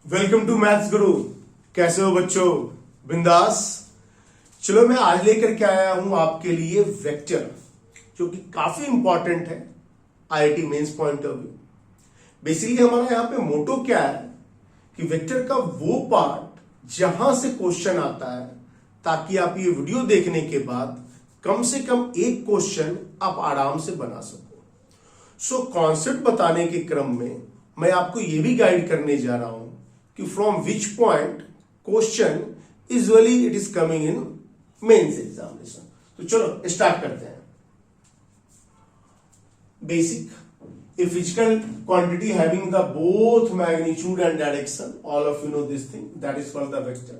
Welcome to maths गुरु। कैसे हो बच्चों? बिंदास। चलो मैं आज लेकर के आया हूं आपके लिए वेक्टर, जो कि काफी इंपॉर्टेंट है IIT mains point of view. Basically हमारा यहाँ पे मोटो क्या है कि वेक्टर का वो पार्ट जहां से क्वेश्चन आता है, ताकि आप ये वीडियो देखने के बाद कम से कम एक क्वेश्चन आप आराम से बना सको। सो कॉन्सेप्ट बताने के क्रम में मैं आपको ये भी गाइड करने जा रहा हूं कि from which point question usually it is coming in mains examination. तो चलो स्टार्ट करते हैं। Basic, a physical quantity having the both magnitude and direction, all of you know this thing, that is called the vector.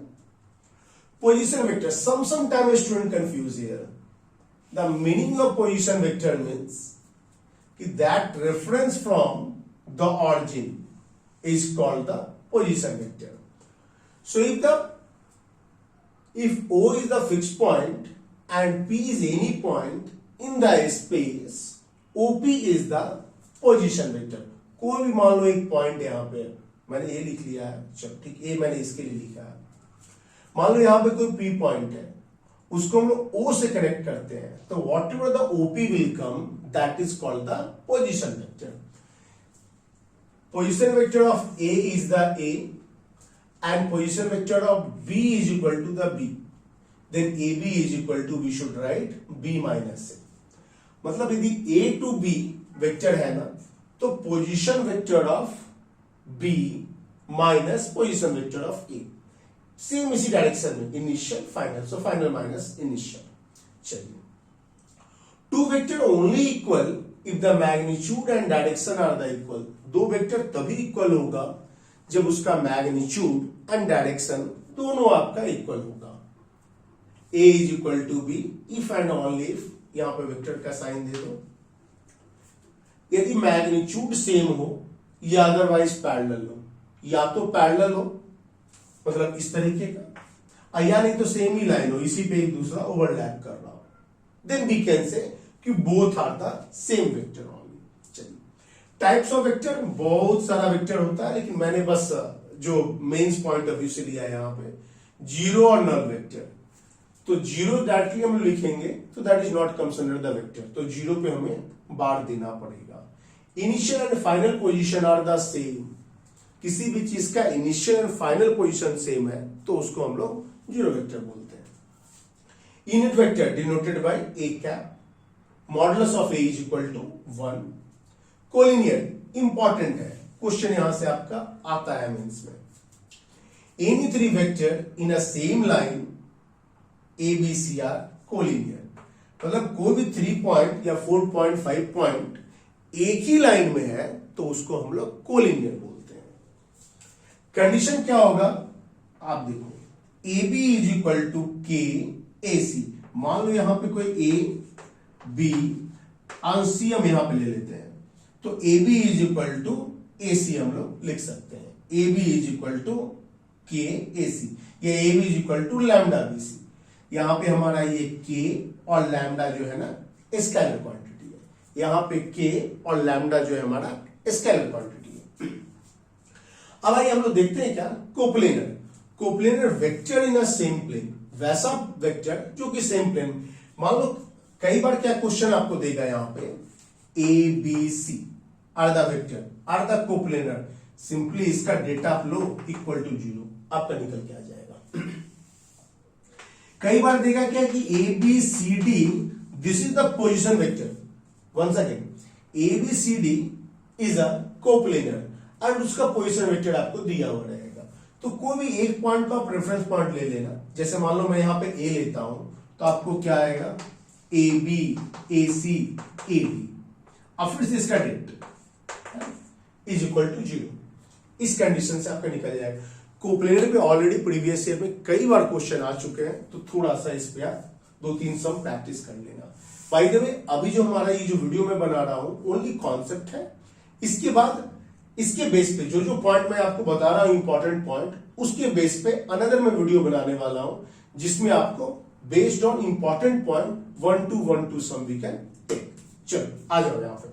Position vector, sometimes student confuse here. The meaning of position vector means that reference from the origin is called the position vector. So if O is the fixed point and P is any point in the space, OP is the position vector. कोई भी मान लो एक point यहां पे मैंने ए लिख लिया है, चलो ठीक, ए मैंने इसके लिए लिखा है। मान लो यहां पे कोई पी पॉइंट है, उसको हम लोग ओ से कनेक्ट करते हैं, तो whatever the OP will come, that is called the position vector. Position vector of A is the A and position vector of B is equal to the B, then A B is equal to, we should write B minus A. मतलब यदि A to B vector है ना, तो position vector of B minus position vector of A, same इसी direction में, initial final, so final minus initial. चलिए, two vector only equal if the magnitude and direction are the equal. दो vector तभी equal होगा जब उसका magnitude and direction दोनों आपका इक्वल होगा। A is equal to B if and only if, यहां पर वेक्टर का साइन दे दो, यदि मैग्नीट्यूड सेम हो या अदरवाइज पैरेलल हो। या तो पैरेलल हो मतलब इस तरीके का, या नहीं तो सेम ही लाइन हो, इसी पे एक दूसरा ओवरलैप कर रहा हो, देन वी कैन से कि both are the same vector only. चलिए, टाइप्स ऑफ वेक्टर, बहुत सारा वेक्टर होता है, लेकिन मैंने बस जो मेंस पॉइंट ऑफ व्यू से लिया है यहां पे, जीरो और नल वेक्टर। तो जीरो डायरेक्टली हम लिखेंगे तो that is not comes under the vector, तो जीरो पे हमें बार देना पड़ेगा। Initial and final position are the same, किसी भी चीज का initial and final position same है तो उसको हम लोग जीरो वेक्टर बोलते हैं। Unit vector denoted by a cap, modulus of A is equal to 1। Collinear important है, क्वेश्चन यहां से आपका आता है मेंस में। Any three vector in a same line a B c are collinear, मतलब कोई भी 3 पॉइंट या 4.5 पॉइंट एक ही लाइन में है तो उसको हम लोग कोलिनियर बोलते हैं। कंडीशन क्या होगा आप देखो, a B is equal to के ए सी। मान लो यहां पे कोई ए बी अंश हम यहां पे ले लेते हैं, तो A B is equal to A C हम लोग लिख सकते हैं। A B is equal to के ए सी, या A B is equal to lambda B C. यहां पे हमारा ये के और लैम्डा जो है ना स्केलर क्वांटिटी है, यहां पे के और लैम्डा जो है हमारा स्केलर क्वांटिटी है। अब आइए हम लोग देखते हैं क्या, coplanar. Coplanar vector in a same plane, वैसा वेक्टर जो कि सेम प्लेन। मान लो कई बार क्या क्वेश्चन आपको देगा, यहां पे a B c are the vector are the coplanar, simply इसका डेटा फ्लो इक्वल टू 0 आपका निकल के आ जाएगा। कई बार देगा क्या कि a B C d this is the position vector, once again a B C d is a coplanar और उसका पोजीशन वेक्टर आपको दिया हुआ रहेगा। तो कोई भी एक पॉइंट को आप रेफरेंस पॉइंट ले लेना, जैसे मान लो मैं यहां पे ए लेता हूं तो आपको क्या आएगा, A B A C A D, और फिर से इसका डेट इज इक्वल टू 0। इस कंडीशन से आपका निकल जाएगा। कोप्लेनर पे ऑलरेडी प्रीवियस ईयर में कई बार क्वेश्चन आ चुके हैं, तो थोड़ा सा इस पे आप 2-3 सम प्रैक्टिस कर लेना। बाय द वे, अभी जो हमारा ये जो वीडियो में बना रहा हूं ओनली कॉन्सेप्ट है। इसके बाद इसके बेस पे जो जो पॉइंट मैं आपको बता रहा हूं इंपॉर्टेंट पॉइंट, उसके बेस पे अनदर मैं वीडियो बनाने वाला हूं, जिसमें आपको based on important point 1 to 1 sum we can take. चलो आ जाओ यहां पे।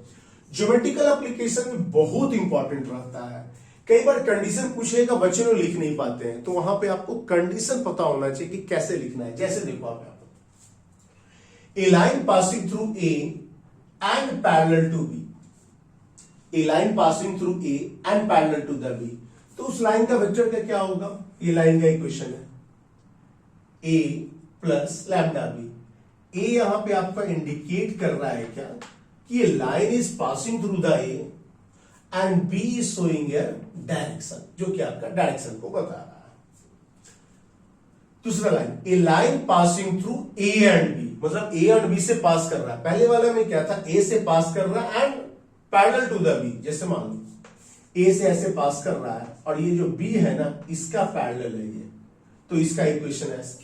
ज्योमेट्रिकल एप्लीकेशन में बहुत इंपॉर्टेंट रहता है कई बार कंडीशन पूछेगा, बच्चे लोग लिख नहीं पाते हैं, तो वहां पे आपको कंडीशन पता होना चाहिए कि कैसे लिखना है। जैसे देखो आप यहां पर, a line passing through A and parallel to B, a line passing through A and parallel to the B, तो उस लाइन का वेक्टर का क्या होगा? ये लाइन का इक्वेशन है ए प्लस लैम्डा बी। ए यहां पे आपका इंडिकेट कर रहा है क्या कि ये line is passing through the A and b is showing a direction, जो कि आपका डायरेक्शन को बता रहा है। दूसरा line, a line passing through A and b, मतलब ए एंड बी से पास कर रहा है। पहले वाले में क्या था? ए से पास कर रहा है and parallel to the b. जैसे मान लो ए से ऐसे पास कर रहा है और ये जो बी है ना, इसका पैरेलल है ये, तो इसका इक्वेशन है ऐसा।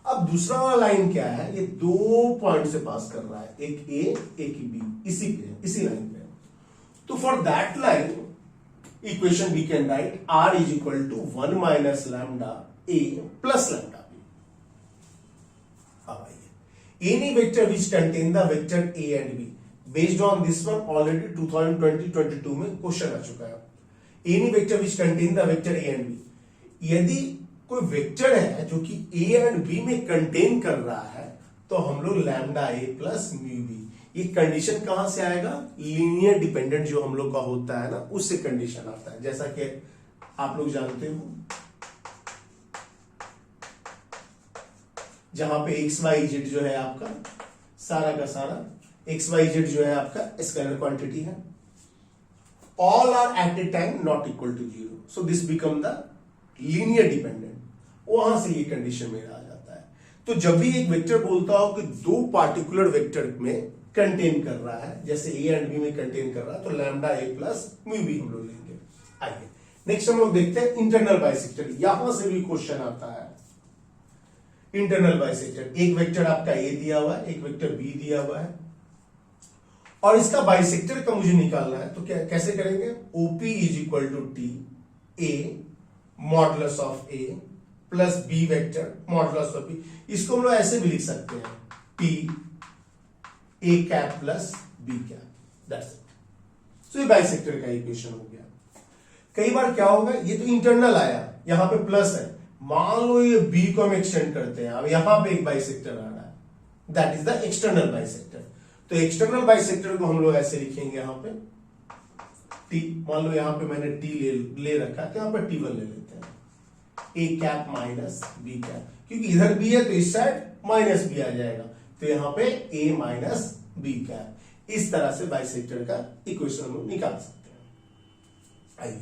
अब दूसरा वाला लाइन क्या है? ये दो पॉइंट से पास कर रहा है, एक ए एक बी, इसी लाइन पे। तो for that line equation we can write r is equal to 1 minus lambda a plus lambda b. अब आइए, any vector which contain the vector a and b, based on this one already 2020-22 में question आ चुका है। Any vector which contain the vector a and B, यदि कोई vector है जो कि ए एंड बी में कंटेन कर रहा है, तो हम लोग lambda a plus mu B, ये कंडीशन कहां से आएगा? लीनियर डिपेंडेंट जो हम लोग का होता है ना, उससे कंडीशन आता है। जैसा कि आप लोग जानते हो, जहां पे एक्स वाई जेड जो है आपका सारा का सारा, एक्स वाई जेड जो है आपका स्केलर क्वांटिटी है, all are at a time not equal to zero, so this become the linear dependent. वहां से ये कंडीशन में आ जाता है। तो जब भी एक वेक्टर बोलता हो कि दो पार्टिकुलर वेक्टर में कंटेन कर रहा है, जैसे ए एंड बी में कंटेन कर रहा है, तो lambda a plus mu B हम लोग लेंगे। आइए नेक्स्ट हम लोग देखते हैं इंटरनल बाइसेक्टर। यहां से भी क्वेश्चन आता है इंटरनल बाइसेक्टर। एक वेक्टर आपका ए दिया हुआ है, एक वेक्टर बी दिया हुआ है, और इसका बाइसेक्टर का मुझे निकालना है। तो क्या कैसे करेंगे? OP is equal to t a modulus of a plus b vector modulus of b. इसको हम लोग ऐसे भी लिख सकते हैं, t a cap plus b cap, that's it. तो ये बाइसेक्टर का इक्वेशन हो गया। कई बार क्या होगा, ये तो इंटरनल आया, यहां पे प्लस है, मान लो ये बी को हम एक्सटेंड करते हैं, अब यहां पे एक बाइसेक्टर आ रहा है, that is the external bisector. तो एक्सटर्नल बाइसेक्टर को हम लोग ऐसे लिखेंगे, यहां पे टी, मान लो यहां पे मैंने टी ले रखा है, तो यहां पर टी1 ले लेते हैं, A cap minus B cap, क्योंकि इधर बी है तो इस साइड माइनस बी आ जाएगा, तो यहां पे ए माइनस बी कैप। इस तरह से बाइसेक्टर का इक्वेशन हम लोग निकाल सकते हैं। आइए,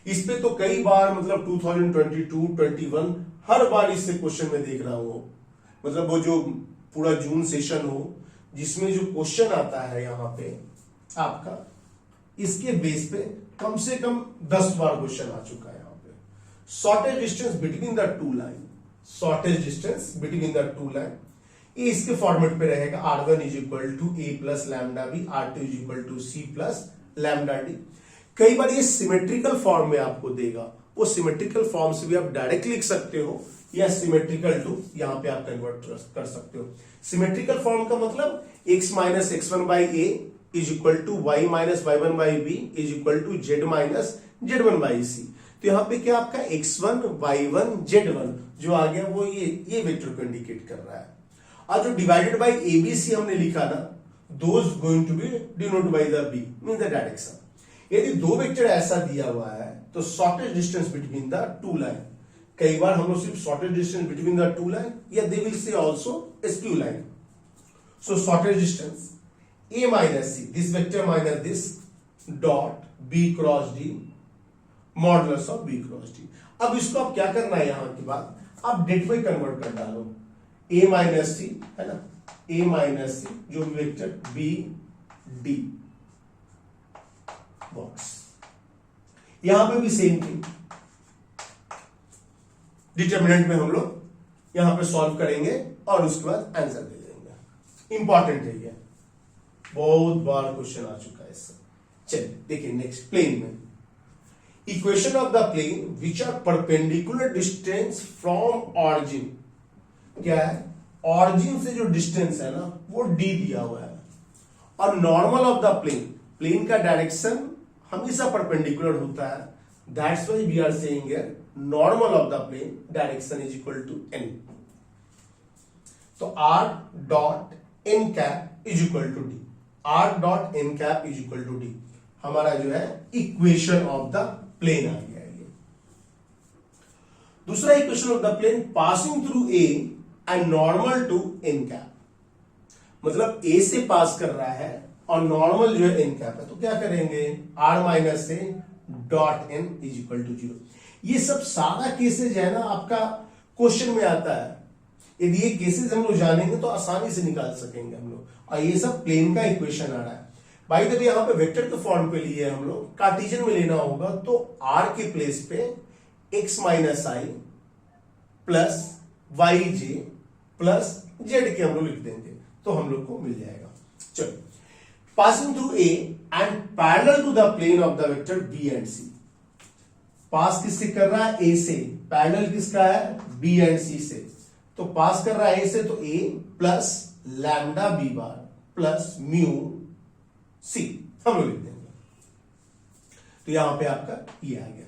इस पे तो कई बार मतलब 2022-21 हर बार इससे क्वेश्चन में देख रहा हूं, मतलब वो जो पूरा जून सेशन हो जिसमें जो क्वेश्चन आता है यहां पे आपका, इसके बेस पे कम से कम 10 बार क्वेश्चन आ चुका है। यहां पे shortest distance between the two line, shortest distance between the two line, ये इसके फॉर्मेट पे रहेगा, r1 is equal to A plus lambda B, r2 is equal to C plus lambda D. कई बार ये सिमेट्रिकल फॉर्म में आपको देगा, वो सिमेट्रिकल फॉर्म से भी आप डायरेक्ट लिख सकते हो, या सिमेट्रिकल टू यहां पे आप कन्वर्ट कर सकते हो। सिमेट्रिकल फॉर्म का मतलब x minus x1 by A is equal to y minus y1 by B is equal to z minus z1 by C. तो यहां पे क्या आपका x1 y1 z1 जो आ गया, वो ये वेक्टर को इंडिकेट कर रहा है। और जो डिवाइडेड बाई एबीसी हमने लिखा ना, those going to be denote by the B mean the direction. यदि दो वेक्टर ऐसा दिया हुआ है तो shortest distance between the two line, कई बार हम लोग सिर्फ shortest distance between the two line, या they will say also skew line. So shortest distance a minus c, this vector minus this dot b cross d modulus of b cross d। अब इसको आप क्या करना है, यहां की बात आप डेट में कन्वर्ट कर डालो, a माइनस सी है ना, a माइनस सी जो वेक्टर b d बॉक्स, यहां पे भी सेम थिंग, डिटर्मिनेंट में हम लोग यहां पे सॉल्व करेंगे और उसके बाद आंसर दे देंगे। इंपॉर्टेंट है ये, बहुत बार क्वेश्चन आ चुका है इससे। चलिए देखिए नेक्स्ट, प्लेन में equation of the plane which are perpendicular distance from origin, क्या है, ऑरिजिन से जो डिस्टेंस है ना वो d दिया हुआ है, और normal of the plane, plane का डायरेक्शन हमेशा परपेंडिकुलर होता है, that's why we are saying here normal of the plane direction is equal to n। तो r dot n cap is equal to D, r dot n cap is equal to D हमारा जो है equation of the plane आ गया ये। दूसरा equation of the plane passing through a and normal to n cap, मतलब a से पास कर रहा है और नॉर्मल जो है n कैप है, तो क्या करेंगे r माइनस से dot n is equal to 0। ये सब सारा केसेज है ना आपका क्वेश्चन में आता है, यदि ये केसेस हम लोग जानेंगे तो आसानी से निकाल सकेंगे हम लोग। और ये सब प्लेन का इक्वेशन आ रहा है। बाय द वे यहां पे वेक्टर के फॉर्म पे लिए हम लोग, कार्टेशियन में लेना होगा तो r के प्लेस पे x माइनस आई प्लस वाई जे प्लस जेड के हम लोग लिख देंगे तो हम लोग को मिल जाएगा। चलो, passing through A and parallel to the plane of the vector B and C. Pass किससे कर रहा है? ए से। पैरेलल किसका है? बी एंड सी से। तो पास कर रहा है ए से, तो A plus lambda B bar plus mu C हम लोग लिख देंगे। तो यहां पे आपका ये आ गया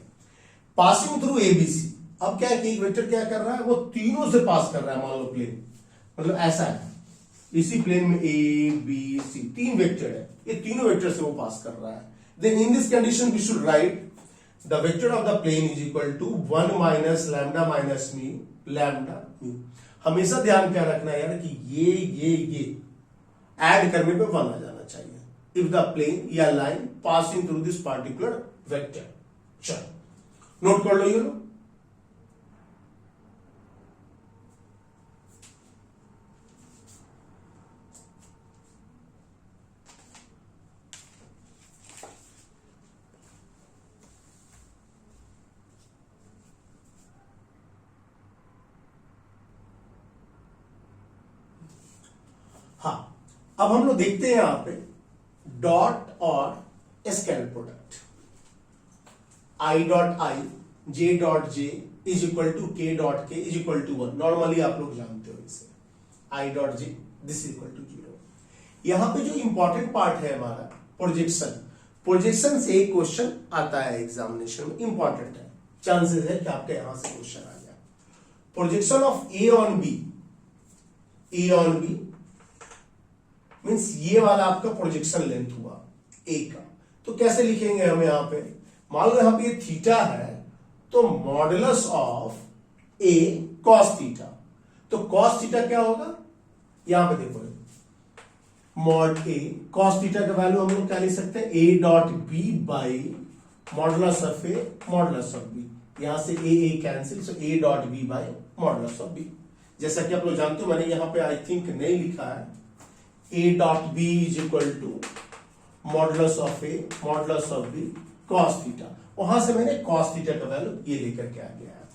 passing through A B C. अब क्या है कि एक वेक्टर क्या कर रहा है, वो तीनों से पास कर रहा है। मान लो प्लेन, मतलब ऐसा है, इसी प्लेन में ए बी सी तीन वेक्टर है, ये तीनों वेक्टर से वो पास कर रहा है। Then in this condition we should write the vector of the plane is equal to 1 minus lambda minus mu lambda mu. हमेशा ध्यान क्या रखना है यार कि ये ऐड करने पे 1 आ जाना चाहिए इफ द प्लेन या line passing through this particular vector. चलो नोट कर लो ये लो। हाँ, अब हम लोग देखते हैं यहां पे डॉट और scalar product. I dot I J dot J is equal to K dot K is equal to 1। Normally आप लोग जानते हो इसे, I dot J this equal to 0। यहां पे जो इंपॉर्टेंट पार्ट है हमारा प्रोजेक्शन। प्रोजेक्शन से एक क्वेश्चन आता है एग्जामिनेशन में, इंपॉर्टेंट है, चांसेस है कि आपके यहां से क्वेश्चन आ जाए। Projection of A on B, A on B means ये वाला आपका प्रोजेक्शन लेंथ हुआ ए का। तो कैसे लिखेंगे हम यहां पे, मान लो यहां पे ये थीटा है, तो modulus of A cos theta. तो कॉस थीटा क्या होगा, यहां पे देखो मॉड ए कॉस थीटा का वैल्यू हम लोग क्या लिख सकते हैं, A dot B by modulus of A modulus of B. यहां से A cancel, so A dot B by modulus of B. जैसा कि आप लोग जानते हो, मैंने यहां पे आई थिंक नहीं लिखा है, A dot B is equal to modulus of A modulus of B cos theta. वहां से मैंने कॉस थीटा का वैल्यू ये लेकर के आ गया है।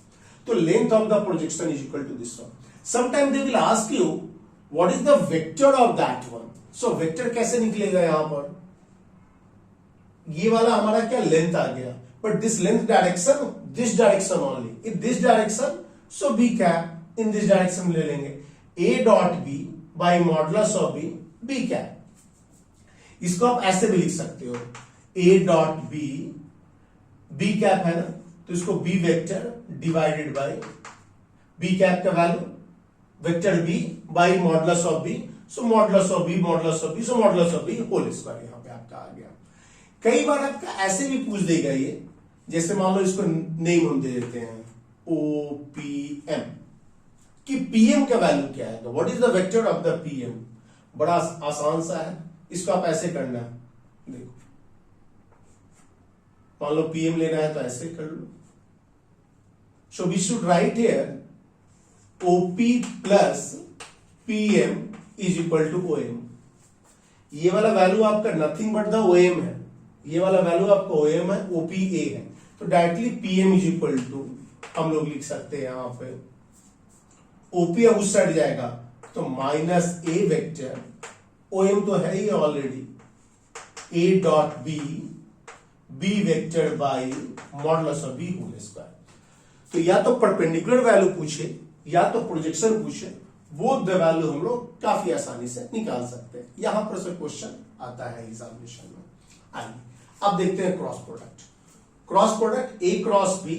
तो length of the projection is equal to this one. Sometime they will ask you what is the vector of that one. So vector कैसे निकलेगा, यहां पर ये वाला हमारा क्या लेंथ आ गया, but this length direction this direction only, if this direction so B cap in this direction ले लेंगे, A dot B by modulus of B B cap. इसको आप ऐसे भी लिख सकते हो, A dot B, B cap है ना, तो इसको B vector divided by B cap का वैल्यू vector B by modulus of B, so modulus of B modulus of B, so modulus of B whole square यहां पे आपका आ गया। कई बार आपका ऐसे भी पूछ देगा ये, जैसे मान लो इसको नेम हम दे देते हैं ओपीएम, कि पीएम का वैल्यू क्या है, what is the vector of the PM. बड़ा आसान सा है, इसको आप ऐसे करना है, देखो मान लो पीएम लेना है तो ऐसे कर लो। So we should write here OP plus PM is equal to OM. ये वाला वैल्यू आपका नथिंग बट द ओएम है, ये वाला वैल्यू आपका ओएम है, ओपीए है, तो directly PM is equal to हम लोग लिख सकते हैं यहां पे ओपी उस साइड जाएगा तो माइनस ए वेक्टर, ओएम तो है ही already, A dot B B vector by modulus of B whole square. तो या तो परपेंडिकुलर वैल्यू पूछे या तो प्रोजेक्शन पूछे, वो द वैल्यू हम लोग काफी आसानी से निकाल सकते हैं। यहां पर से क्वेश्चन आता है एग्जामिनेशन में। आइए अब देखते हैं cross product. Cross product A cross B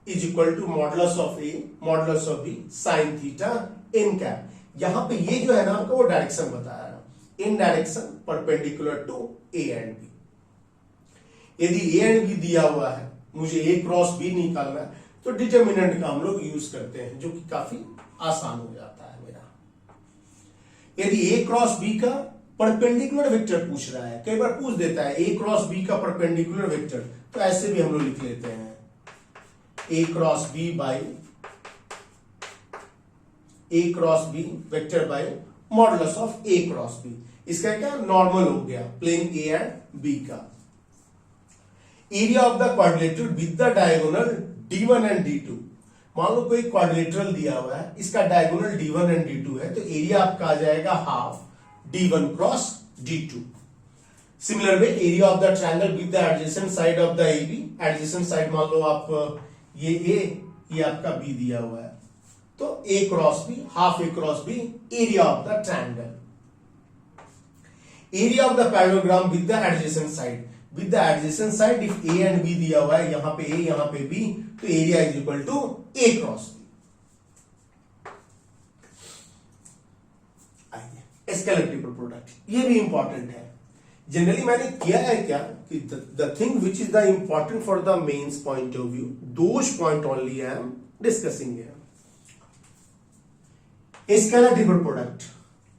is equal to modulus of A modulus of B sine theta n cap. यहां पे ये जो है ना आपको वो डायरेक्शन बताया है, in direction perpendicular to A and B. यदि ए एंड बी दिया हुआ है, मुझे ए क्रॉस बी निकालना है, तो डिटर्मिनेंट का हम लोग यूज करते हैं, जो कि काफी आसान हो जाता है मेरा। यदि ए क्रॉस बी का परपेंडिकुलर वेक्टर पूछ रहा है, कई बार पूछ देता है ए क्रॉस बी का परपेंडिकुलर वेक्टर, तो ऐसे भी हम लोग लिख लेते हैं A cross B by A cross B vector by modulus of A cross B. इसका क्या नॉर्मल हो गया प्लेन ए एंड बी का। Area of the quadrilateral with the diagonal D1 and D2। मान लो कोई क्वाड्रिलेटरल दिया हुआ है, इसका डायगोनल D1 एंड D2 है, तो एरिया आपका आ जाएगा half D1 cross D2। Similar way area of the triangle with the adjacent side of the AB। Adjacent side मान लो आप ये A, ये आपका B दिया हुआ है, तो A cross B half A cross B area of the triangle. Area of the parallelogram with the adjacent side, with the adjacent side if A and B दिया हुआ है, यहां पे A यहां पे B, तो area is equal to A cross B। आइए scalar triple product, ये भी इंपॉर्टेंट है। जनरली मैंने किया है क्या कि the thing which is the important for the mains point of view, those point only I am discussing here. Scalar triple product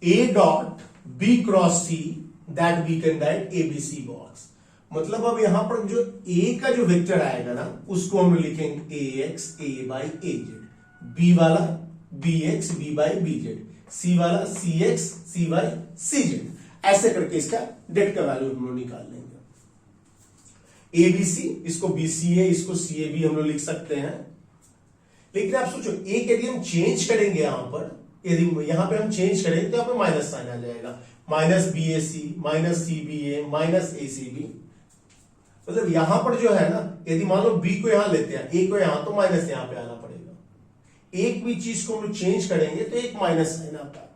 A dot B cross C that we can write ABC box. मतलब अब यहां पर जो A का जो vector आएगा ना, उसको हम लिखेंगे AX A by AZ, B वाला BX B by BZ, C वाला CX C बाई CZ। ऐसे करके इसका डेट का वैल्यू हम लोग निकाल लेंगे। ABC, इसको BCA, इसको CA भी हम लोग लिख सकते हैं। लेकिन आप सोचो एक यदि हम चेंज करेंगे यहां पर, यदि यहां पे हम चेंज करेंगे तो यहां पे माइनस साइन आ जाएगा, minus BAC minus CBA minus ACB। मतलब यहां पर जो है ना, यदि मान लो B को यहां लेते हैं, A को यहां, तो माइनस यहां पे आना पड़ेगा। एक भी चीज को हम लोग चेंज करेंगे तो एक माइनस साइन आता है।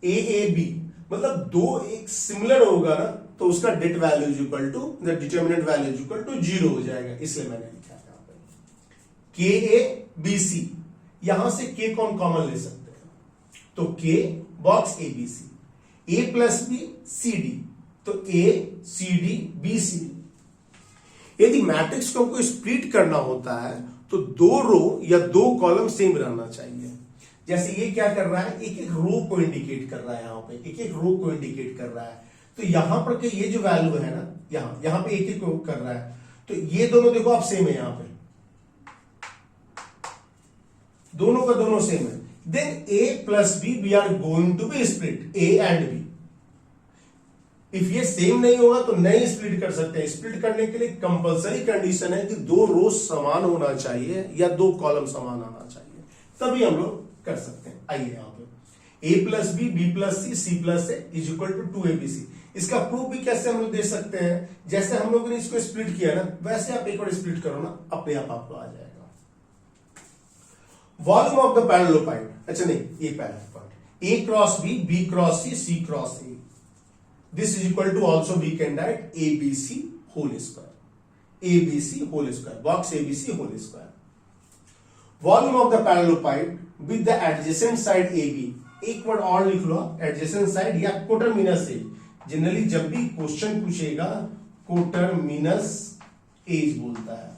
AAB मतलब दो एक सिमिलर होगा ना, तो उसका det value is equal to the determinant value is equal to 0 हो जाएगा, इसलिए मैंने लिखा है यहां पे KABC। यहां से K कौन कॉमन ले सकते हैं, तो K box ABC, A plus B CD, तो ACD BCD। यदि मैट्रिक्स को हमको स्प्लिट करना होता है तो दो रो या दो कॉलम सेम रहना चाहिए। जैसे ये क्या कर रहा है, एक एक रो को इंडिकेट कर रहा है, यहां पे एक एक रो को इंडिकेट कर रहा है। तो यहां पर के ये जो वैल्यू है ना, यहां पे एक एक को कर रहा है, तो ये दोनों देखो आप सेम है, यहां पे दोनों का दोनों सेम है। Then A plus B we are going to be split A and B। If ये सेम नहीं होगा तो नहीं स्प्लिट कर सकते हैं। स्प्लिट करने के लिए कंपलसरी कंडीशन है कि दो रो समान होना चाहिए या दो कॉलम समान आना चाहिए, तभी हम लोग कर सकते हैं। आइए यहां पे A plus B B plus C plus A is equal to 2ABC। इसका प्रूफ भी कैसे हम लोग दे सकते हैं, जैसे हम लोगों ने इसको स्प्लिट किया ना, वैसे आप एक बार स्प्लिट करो ना, अपने आप आपको आ जाएगा। वॉल्यूम ऑफ द पैरेललोपाइड, अच्छा नहीं ये पैरेललोपाइड A cross B cross C cross A, this is equal to also we can write ABC whole square, ABC whole square, box ABC whole square. Volume of the parallelepiped with the adjacent side AB, एक word और लिख लो, adjacent side या कोटरमिनस as. Generally जब भी question पूछेगा कोटरमिनस edge बोलता है।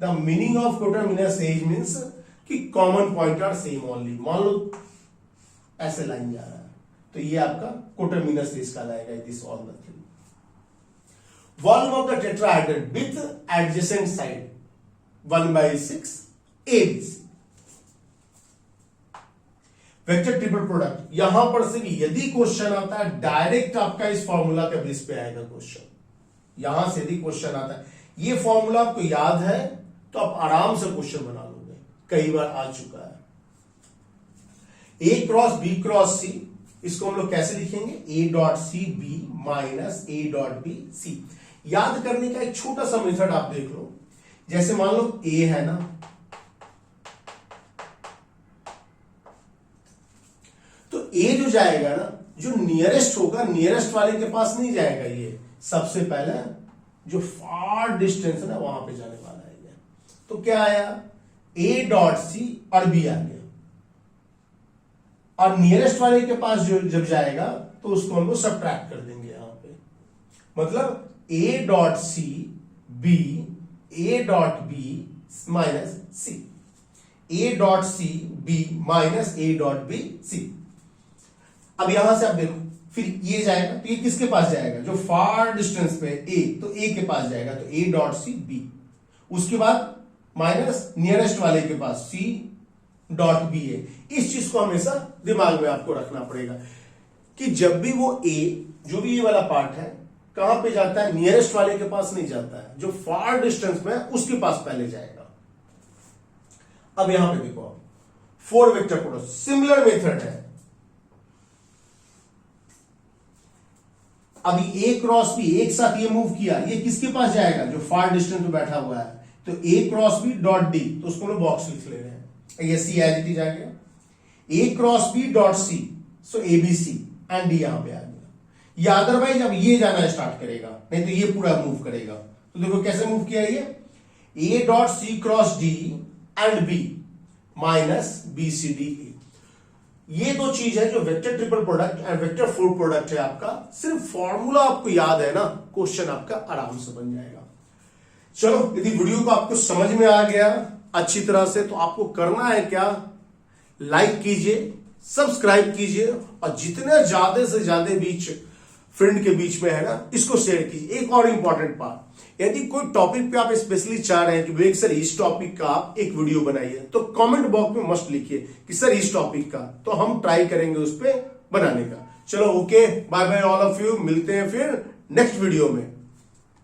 The meaning of coterminous edge means कि common point are same only. मान लो ऐसे लाइन जा रहा है, तो ये आपका कोटरमिनस एज कहलाएगा। This all the thing. Volume of the tetrahedron with adjacent side 1/6 ABC। Vector triple product, यहां पर से भी यदि क्वेश्चन आता है डायरेक्ट आपका इस फॉर्मूला के बेस पे आएगा क्वेश्चन। यहां से यदि क्वेश्चन आता है, ये फॉर्मूला आपको याद है तो आप आराम से क्वेश्चन बना लोगे, कई बार आ चुका है। A cross B cross C, इसको हम लोग कैसे लिखेंगे, A dot C B minus A dot B C। याद करने का एक छोटा सा मेथड आप देख लो। जैसे मान लो A है ना, तो A जो जाएगा ना, जो नियरेस्ट होगा, नियरेस्ट वाले के पास नहीं जाएगा। ये सबसे पहले जो फार डिस्टेंस है ना वहां पे जाने वाला है ये। तो क्या आया, ए डॉट सी और बी आ गया, और नियरेस्ट वाले के पास जो जब जाएगा तो उसको हम लोग सब्ट्रैक्ट कर देंगे यहां पे। मतलब A dot C B, A dot B minus C, A dot C B minus A dot B C. अब यहां से आप देखो, फिर ये जाएगा तो ये किसके पास जाएगा, जो फार डिस्टेंस पे ए, तो ए के पास जाएगा, तो ए डॉट सी बी, उसके बाद माइनस नियरेस्ट वाले के पास सी डॉट बी है। इस चीज को हमेशा दिमाग में आपको रखना पड़ेगा कि जब भी वो ए, जो भी ये वाला पार्ट है, कहां पे जाता है, नियरेस्ट वाले के पास नहीं जाता है, जो फार डिस्टेंस में है उसके पास पहले जाएगा। अब यहां पे देखो आप, 4 वेक्टर प्रोडक्ट सिमिलर मेथड है। अभी ए क्रॉस बी एक साथ ये मूव किया, ये किसके पास जाएगा, जो फार डिस्टेंस में बैठा हुआ है, तो A cross B dot D, तो उसको हम बॉक्स लिख ले रहे हैं, ये सी एज इट इज आ गया। A cross B dot C, so A B C and D यहां पे आ गया। या अदरवाइज अब ये जाना स्टार्ट करेगा, नहीं तो ये पूरा मूव करेगा। तो देखो कैसे मूव किया ये, A dot C cross D and B minus B C D A. ये दो चीज है जो vector triple product and vector four product है आपका। सिर्फ फॉर्मूला आपको याद है ना, क्वेश्चन आपका आराम से बन जाएगा। चलो, यदि वीडियो को आपको समझ में आ गया अच्छी तरह से, तो आपको करना है क्या, लाइक कीजिए, सब्सक्राइब कीजिए, और जितने ज्यादा से ज्यादा बीच फ्रेंड के बीच में है ना, इसको शेयर कीजिए। एक और इंपॉर्टेंट पार्ट, यदि कोई टॉपिक पे आप स्पेशली चाह रहे हैं कि विवेक सर इस टॉपिक का आप एक वीडियो बनाइए, तो कमेंट बॉक्स में मस्ट लिखिए कि सर इस टॉपिक का, तो हम ट्राई करेंगे उस पर बनाने का। चलो okay, bye bye all of you, मिलते हैं फिर नेक्स्ट वीडियो में।